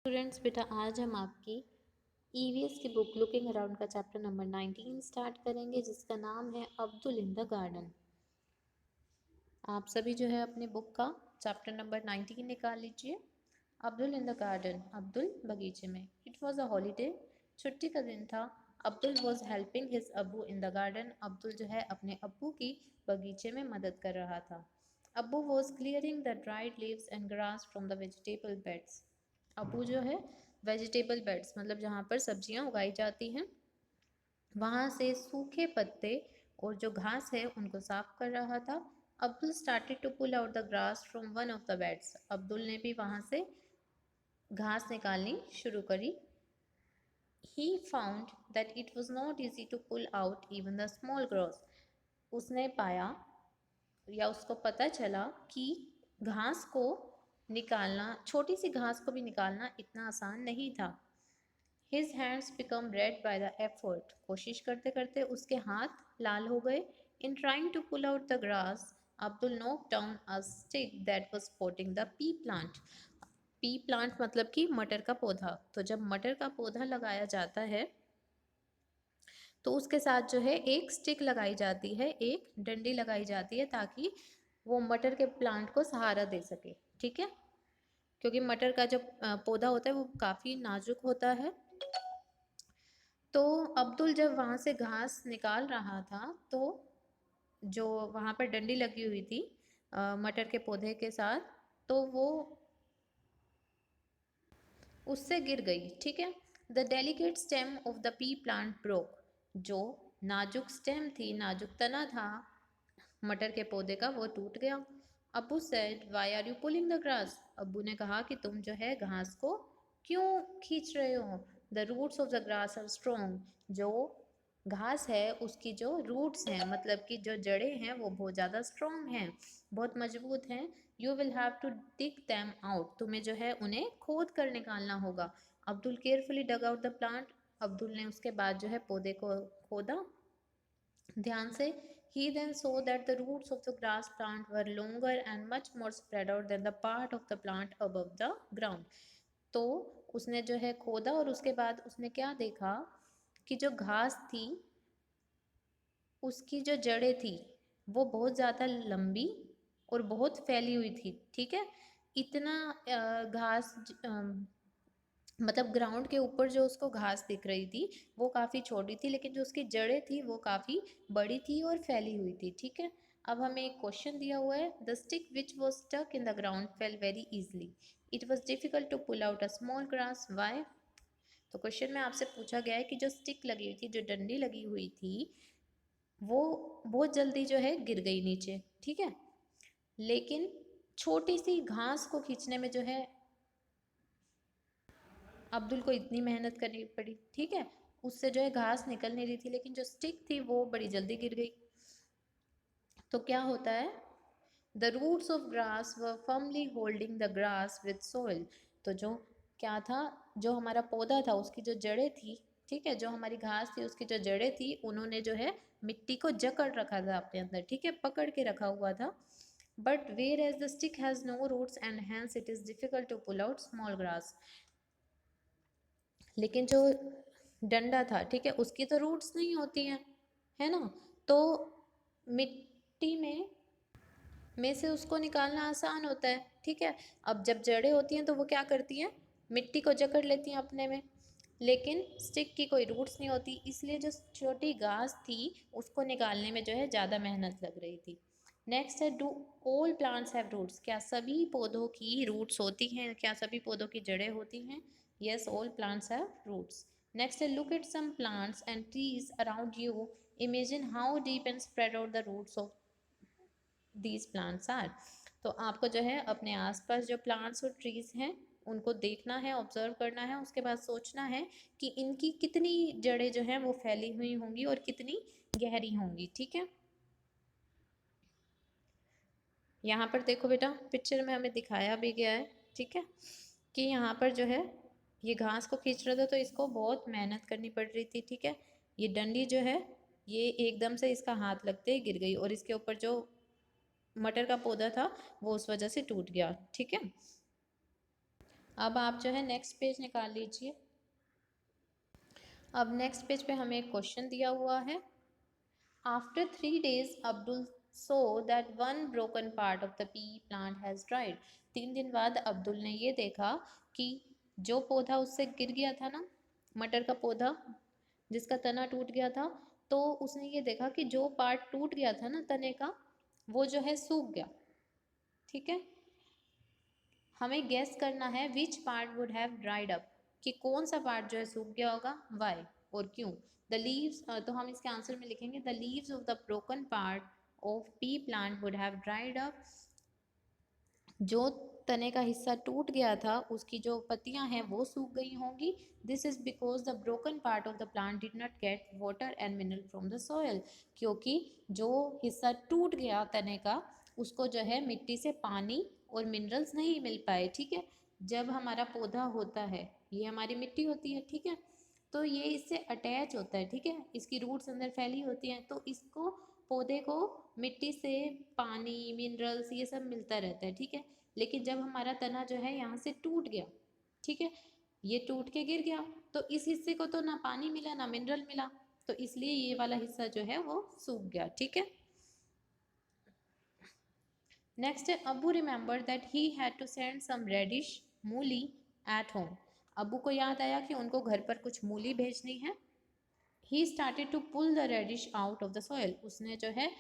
Students बेटा आज हम आपकी ईवीएस की बुक लुकिंग अराउंड का चैप्टर नंबर 19 स्टार्ट करेंगे जिसका नाम है अब्दुल इन द गार्डन। आप सभी जो है अपने बुक का चैप्टर नंबर 19 निकाल लीजिए। Abdul in the garden, Abdul बगीचे में। इट वॉज अ हॉलीडे, छुट्टी का दिन था। अब्दुल वॉज हेल्पिंग हिज अब्बू इन द गार्डन, अब्दुल जो है अपने अब्बू की बगीचे में मदद कर रहा था। अब्बू was clearing the dried leaves and grass from the vegetable beds. अब्बू जो है वेजिटेबल बेड्स मतलब जहाँ पर सब्जियाँ उगाई जाती हैं वहाँ से सूखे पत्ते और जो घास है उनको साफ कर रहा था। Abdul started to pull out the grass from one of the beds, Abdul ने भी वहाँ से घास निकालनी शुरू करी। He found that it was not easy to pull out even the small grass. उसने पाया या उसको पता चला कि घास को निकालना, छोटी सी घास को भी निकालना इतना आसान नहीं था। His hands become red by the effort. कोशिश करते करते उसके हाथ लाल हो गए। In trying to pull out the grass, Abdul knocked down a stick that was potting the pea plant. P plant मतलब कि मटर का पौधा। तो जब मटर का पौधा लगाया जाता है तो उसके साथ जो है एक स्टिक लगाई जाती है, एक डंडी लगाई जाती है ताकि वो मटर के प्लांट को सहारा दे सके। ठीक है, क्योंकि मटर का जो पौधा होता है वो काफ़ी नाजुक होता है। तो अब्दुल जब वहाँ से घास निकाल रहा था तो जो वहाँ पर डंडी लगी हुई थी मटर के पौधे के साथ, तो वो उससे गिर गई। ठीक है, the delicate stem of the P plant broke, जो नाजुक स्टेम थी, नाजुक तना था मटर के पौधे का, वो टूट गया। Abbu said why are you pulling the grass, Abbu ने कहा कि तुम जो है घास को क्यों खींच रहे हो। The roots of the grass are strong, जो घास है उसकी जो रूट्स हैं मतलब कि जो जड़ें हैं वो बहुत ज़्यादा स्ट्रॉन्ग हैं, बहुत मजबूत हैं। You will have to dig them out, तुम्हें जो है उन्हें खोद कर निकालना होगा। Abdul carefully dug out the plant, Abdul ने उसके बाद जो है पौधे को खोदा ध्यान से। He then saw that the roots of the grass plant were longer and much more spread out than the part of the plant above the ground. तो उसने जो है खोदा और उसके बाद उसने क्या देखा कि जो घास थी उसकी जो जड़ें थी वो बहुत ज़्यादा लंबी और बहुत फैली हुई थी। ठीक है, इतना घास मतलब ग्राउंड के ऊपर जो उसको घास दिख रही थी वो काफ़ी छोटी थी, लेकिन जो उसकी जड़ें थी वो काफ़ी बड़ी थी और फैली हुई थी। ठीक है, अब हमें एक क्वेश्चन दिया हुआ है, the stick which was stuck in the ground fell very easily, it was difficult to pull out a small grass, why. तो क्वेश्चन में आपसे पूछा गया है कि जो स्टिक लगी हुई थी, जो डंडी लगी हुई थी, वो बहुत जल्दी जो है गिर गई नीचे। ठीक है, लेकिन छोटी सी घास को खींचने में जो है अब्दुल को इतनी मेहनत करनी पड़ी। ठीक है, उससे जो है घास निकल नहीं रही थी, लेकिन जो स्टिक थी वो बड़ी जल्दी गिर गई। तो क्या होता है, the roots of grass were firmly holding the grass with soil. तो जो क्या था, जो हमारा पौधा था उसकी जो जड़ें थी, ठीक है, जो हमारी घास थी उसकी जो जड़ें थी उन्होंने जो है मिट्टी को जकड़ रखा था अपने अंदर। ठीक है, पकड़ के रखा हुआ था। But whereas the stick has no roots and hence it is difficult to pull out small grass. लेकिन जो डंडा था, ठीक है, उसकी तो रूट्स नहीं होती हैं, है ना, तो मिट्टी में से उसको निकालना आसान होता है। ठीक है, अब जब जड़ें होती हैं तो वो क्या करती हैं, मिट्टी को जकड़ लेती हैं अपने में, लेकिन स्टिक की कोई रूट्स नहीं होती, इसलिए जो छोटी घास थी उसको निकालने में जो है ज़्यादा मेहनत लग रही थी। नेक्स्ट है, do all plants have roots, क्या सभी पौधों की रूट्स होती हैं, क्या सभी पौधों की जड़ें होती हैं। Yes, all plants have roots. Next, look at some plants and trees around you. Imagine how deep and spread out the roots of these plants are. तो आपको जो है अपने आसपास जो प्लांट्स और ट्रीज हैं उनको देखना है, ऑब्जर्व करना है, उसके बाद सोचना है कि इनकी कितनी जड़ें जो हैं वो फैली हुई होंगी और कितनी गहरी होंगी। ठीक है, यहाँ पर देखो बेटा, पिक्चर में हमें दिखाया भी गया है, ठीक है, कि यहाँ पर जो है ये घास को खींच रहा था तो इसको बहुत मेहनत करनी पड़ रही थी। ठीक है, ये डंडी जो है ये एकदम से इसका हाथ लगते ही गिर गई और इसके ऊपर जो मटर का पौधा था वो उस वजह से टूट गया। ठीक है, अब आप जो है नेक्स्ट पेज निकाल लीजिए। अब नेक्स्ट पेज पे हमें एक क्वेश्चन दिया हुआ है। After 3 days Abdul so that one broken part of the P plant has dried. 3 दिन बाद अब्दुल ने ये देखा कि जो पौधा उससे गिर गया था ना, मटर का पौधा जिसका तना टूट गया था, तो उसने ये देखा कि जो पार्ट टूट गया था ना तने का, वो जो है सूख गया। ठीक है, हमें गेस करना है which part would have dried up, कि कौन सा पार्ट जो है सूख गया होगा, वाई और क्यों। द लीव्स, तो हम इसके आंसर में लिखेंगे the leaves of the broken part of P plant would have dried up. जो तने का हिस्सा टूट गया था उसकी जो पत्तियां हैं वो सूख गई होंगी। This is because the broken part of the plant did not get water and mineral from the soil. क्योंकि जो हिस्सा टूट गया तने का, उसको जो है मिट्टी से पानी और मिनरल्स नहीं मिल पाए। ठीक है, जब हमारा पौधा होता है, ये हमारी मिट्टी होती है, ठीक है, तो ये इससे अटैच होता है। ठीक है, इसकी रूट्स अंदर फैली होती हैं, तो इसको पौधे को मिट्टी से पानी मिनरल्स ये सब मिलता रहता है। ठीक है, लेकिन जब हमारा तना जो है यहाँ से टूट गया, ठीक है, ये टूट के गिर गया, तो इस हिस्से को तो ना पानी मिला ना मिनरल मिला, तो इसलिए ये वाला हिस्सा जो है वो सूख गया। ठीक है, नेक्स्ट है Abu remember that he had to send some radish मूली एट होम। अबू को याद आया कि उनको घर पर कुछ मूली भेजनी है। He started to pull the radish out of the soil. उसने जो है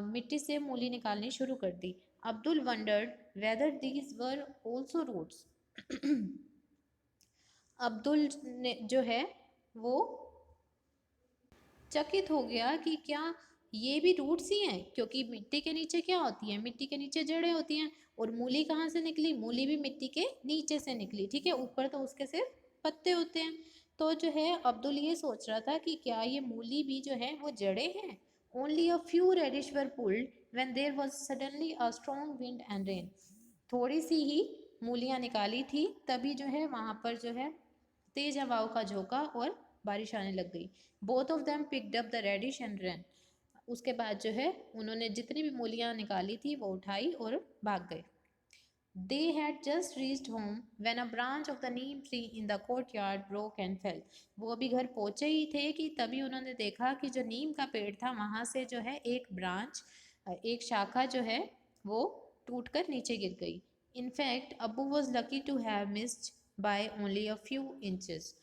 मिट्टी से मूली निकालनी शुरू कर दी। Abdul wondered whether these were also roots. Abdul ने जो है वो चकित हो गया कि क्या ये भी रूट्स ही हैं, क्योंकि मिट्टी के नीचे क्या होती है, मिट्टी के नीचे जड़ें होती हैं, और मूली कहाँ से निकली, मूली भी मिट्टी के नीचे से निकली। ठीक है, ऊपर तो उसके सिर्फ पत्ते होते हैं। तो जो है अब्दुल ये सोच रहा था कि क्या ये मूली भी जो है वो जड़ें हैं। Only a few radish were pulled when there was suddenly a strong wind and rain. थोड़ी सी ही मूलियाँ निकाली थी, तभी जो है वहाँ पर जो है तेज हवाओं का झोंका और बारिश आने लग गई। Both of them picked up the radish and run. उसके बाद जो है उन्होंने जितनी भी मूलियाँ निकाली थी वो उठाई और भाग गए। They had just reached home when a branch of the neem tree in the courtyard broke and fell. वो अभी घर पहुंचे ही थे कि तभी उन्होंने देखा कि जो नीम का पेड़ था वहाँ से जो है एक ब्रांच, एक शाखा जो है वो टूटकर नीचे गिर गई। In fact, Abu was lucky to have missed by only a few inches.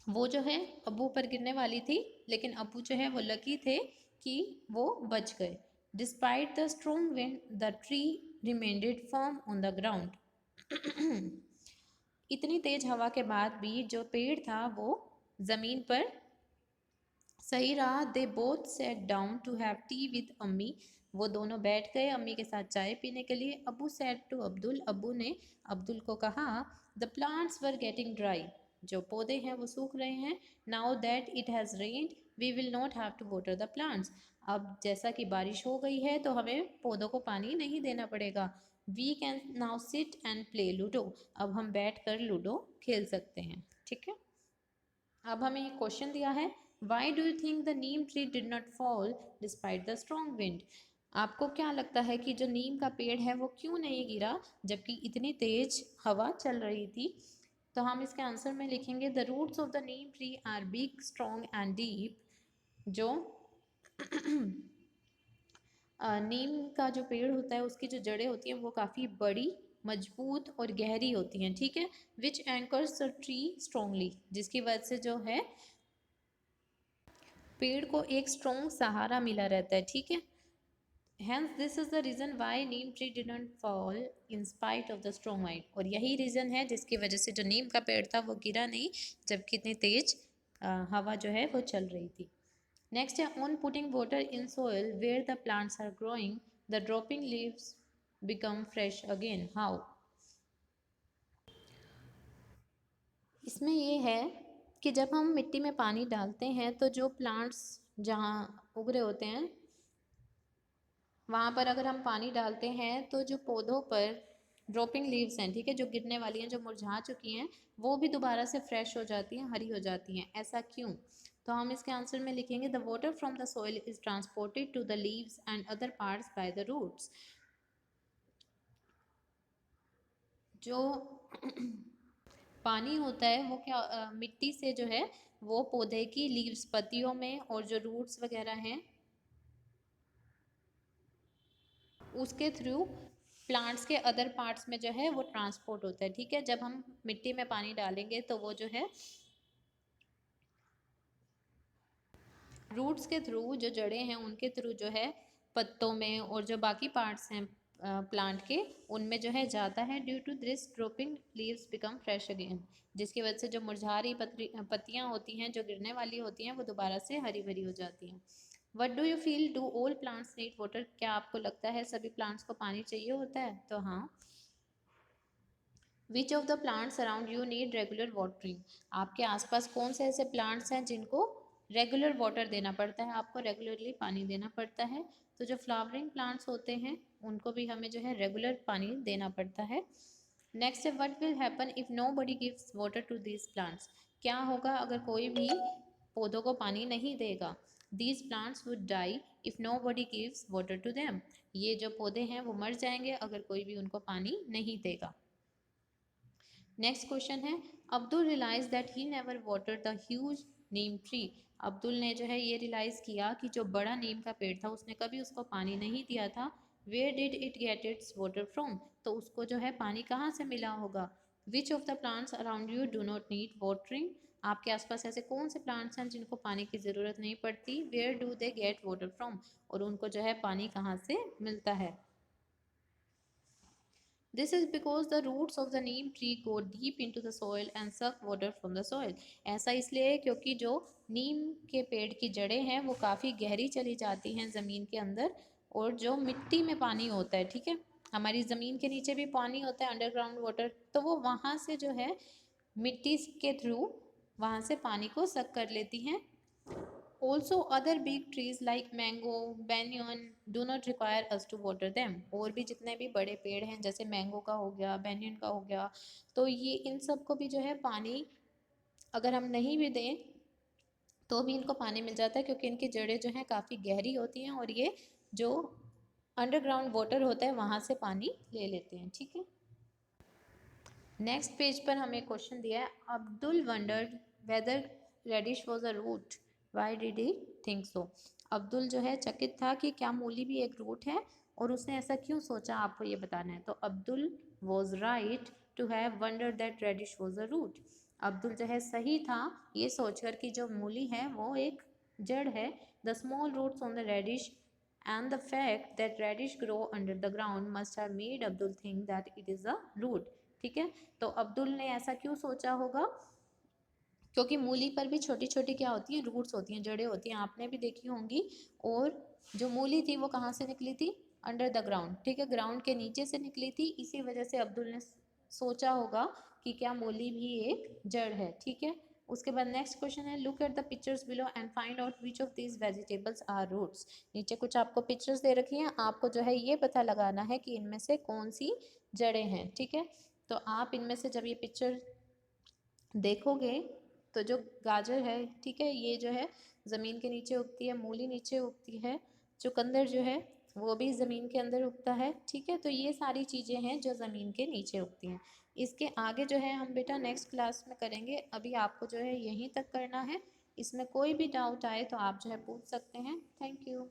वो जो है अबू पर गिरने वाली थी, लेकिन अबू जो है वो लकी थे कि वो बच गए। Despite the strong wind the tree remained firm on the ground. इतनी तेज हवा के बाद भी जो पेड़ था वो जमीन पर सही रहा। They both sat down to have tea with Ammi. वो दोनों बैठ गए अम्मी के साथ चाय पीने के लिए। अबू सेट टू अब्दुल, अबू ने अब्दुल को कहा, the plants were getting dry. जो पौधे हैं वो सूख रहे हैं। Now that it has rained we will not have to water the plants. अब जैसा कि बारिश हो गई है तो हमें पौधों को पानी नहीं देना पड़ेगा। We can now sit and play ludo. अब हम बैठ कर लूडो खेल सकते हैं। ठीक है, अब हमें एक क्वेश्चन दिया है, why do you think the neem tree did not fall despite the strong wind. आपको क्या लगता है कि जो नीम का पेड़ है वो क्यों नहीं गिरा जबकि इतनी तेज हवा चल रही थी। तो हम इसके आंसर में लिखेंगे the roots of the neem tree are big strong and deep. जो नीम का जो पेड़ होता है उसकी जो जड़ें होती हैं वो काफ़ी बड़ी, मजबूत और गहरी होती हैं। ठीक है, विच एंकर्स द ट्री स्ट्रॉन्गली, जिसकी वजह से जो है पेड़ को एक स्ट्रॉन्ग सहारा मिला रहता है। ठीक है, Hence, this is the reason why neem tree did not fall in spite of the strong wind. और यही रीज़न है जिसकी वजह से जो नीम का पेड़ था वो गिरा नहीं जबकि इतनी तेज हवा जो है वो चल रही थी। नेक्स्ट है, on putting water in soil where the plants are growing the drooping leaves become fresh again. How. इसमें ये है कि जब हम मिट्टी में पानी डालते हैं तो जो प्लांट्स जहाँ उग रहे होते हैं वहाँ पर अगर हम पानी डालते हैं तो जो पौधों पर ड्रॉपिंग लीव्स हैं, ठीक है, जो गिरने वाली हैं, जो मुरझा चुकी हैं, वो भी दोबारा से फ्रेश हो जाती हैं, हरी हो जाती हैं। ऐसा क्यों। तो हम इसके आंसर में लिखेंगे the water from the soil is transported to the leaves and other parts by the roots. जो पानी होता है वो क्या मिट्टी से जो है वो पौधे की लीव्स पत्तियों में और जो रूट्स वगैरह हैं उसके थ्रू प्लांट्स के अदर पार्ट्स में जो है वो ट्रांसपोर्ट होता है। ठीक है, जब हम मिट्टी में पानी डालेंगे तो वो जो है रूट्स के थ्रू, जो जड़ें हैं उनके थ्रू जो है पत्तों में और जो बाकी पार्ट्स हैं प्लांट के उनमें जो है जाता है। Due to this drooping leaves become fresh again, जिसकी वजह से जो मुरझा रही पत्तियां होती हैं जो गिरने वाली होती हैं वो दोबारा से हरी भरी हो जाती हैं। What do you feel, do all plants need water? क्या आपको लगता है सभी प्लांट्स को पानी चाहिए होता है? तो हाँ। विच of the plants around you need regular watering? आपके आसपास कौन से ऐसे प्लांट्स हैं जिनको रेगुलर वाटर देना पड़ता है, आपको रेगुलरली पानी देना पड़ता है? तो जो फ्लावरिंग प्लांट्स होते हैं उनको भी हमें जो है रेगुलर पानी देना पड़ता है। नेक्स्ट है, what will happen if nobody gives water to these plants? क्या होगा अगर कोई भी पौधों को पानी नहीं देगा? These plants would die if nobody gives water to them. ये जो पौधे हैं वो मर जाएंगे अगर कोई भी उनको पानी नहीं देगा। नेक्स्ट क्वेश्चन है, Abdul realise that he never watered the huge neem tree. अब्दुल ने जो है ये रियलाइज किया कि जो बड़ा नीम का पेड़ था उसने कभी उसको पानी नहीं दिया था। Where did it get its water from? तो उसको जो है पानी कहाँ से मिला होगा? Which of the plants around you do not need watering? आपके आसपास ऐसे कौन से प्लांट्स हैं जिनको पानी की ज़रूरत नहीं पड़ती? Where do they get water from? और उनको जो है पानी कहाँ से मिलता है? This is because the roots of the neem tree go deep into the soil and suck water from the soil. ऐसा इसलिए है क्योंकि जो नीम के पेड़ की जड़ें हैं वो काफ़ी गहरी चली जाती हैं ज़मीन के अंदर, और जो मिट्टी में पानी होता है, ठीक है, हमारी ज़मीन के नीचे भी पानी होता है अंडरग्राउंड वाटर, तो वो वहाँ से जो है मिट्टी के थ्रू वहाँ से पानी को सक कर लेती हैं। Also, other big trees like mango, banyan do not require us to water them. और भी जितने भी बड़े पेड़ हैं जैसे मैंगो का हो गया, बैंयन का हो गया, तो ये इन सब को भी जो है पानी अगर हम नहीं भी दें तो भी इनको पानी मिल जाता है, क्योंकि इनकी जड़ें जो हैं काफ़ी गहरी होती हैं और ये जो अंडरग्राउंड वाटर होता है वहाँ से पानी ले लेते हैं। ठीक है, नेक्स्ट पेज पर हमें क्वेश्चन दिया है, Abdul wondered whether radish was a root, why did he think so? Abdul जो है चकित था कि क्या मूली भी एक रूट है, और उसने ऐसा क्यों सोचा, आपको ये बताना है। तो Abdul was right to have wondered that radish was a root. Abdul जो है सही था ये सोचकर कि जो मूली है वो एक जड़ है। The small roots on the radish and the fact that radish grow under the ground must have made Abdul think that it is a root। ठीक है, तो अब्दुल ने ऐसा क्यों सोचा होगा? क्योंकि मूली पर भी छोटी छोटी क्या होती हैं, रूट्स होती हैं, जड़ें होती हैं, आपने भी देखी होंगी। और जो मूली थी वो कहाँ से निकली थी? Under the ground. ठीक है, ग्राउंड के नीचे से निकली थी, इसी वजह से अब्दुल ने सोचा होगा कि क्या मूली भी एक जड़ है। ठीक है, उसके बाद नेक्स्ट क्वेश्चन है, look at the pictures below and find out which of these vegetables are roots. नीचे कुछ आपको पिक्चर्स दे रखी हैं, आपको जो है ये पता लगाना है कि इनमें से कौन सी जड़ें हैं। ठीक है, तो आप इनमें से जब ये पिक्चर देखोगे तो जो गाजर है, ठीक है, ये जो है ज़मीन के नीचे उगती है, मूली नीचे उगती है, चुकंदर जो है वो भी ज़मीन के अंदर उगता है। ठीक है, तो ये सारी चीज़ें हैं जो ज़मीन के नीचे उगती हैं। इसके आगे जो है हम बेटा नेक्स्ट क्लास में करेंगे, अभी आपको जो है यहीं तक करना है। इसमें कोई भी डाउट आए तो आप जो है पूछ सकते हैं। Thank you.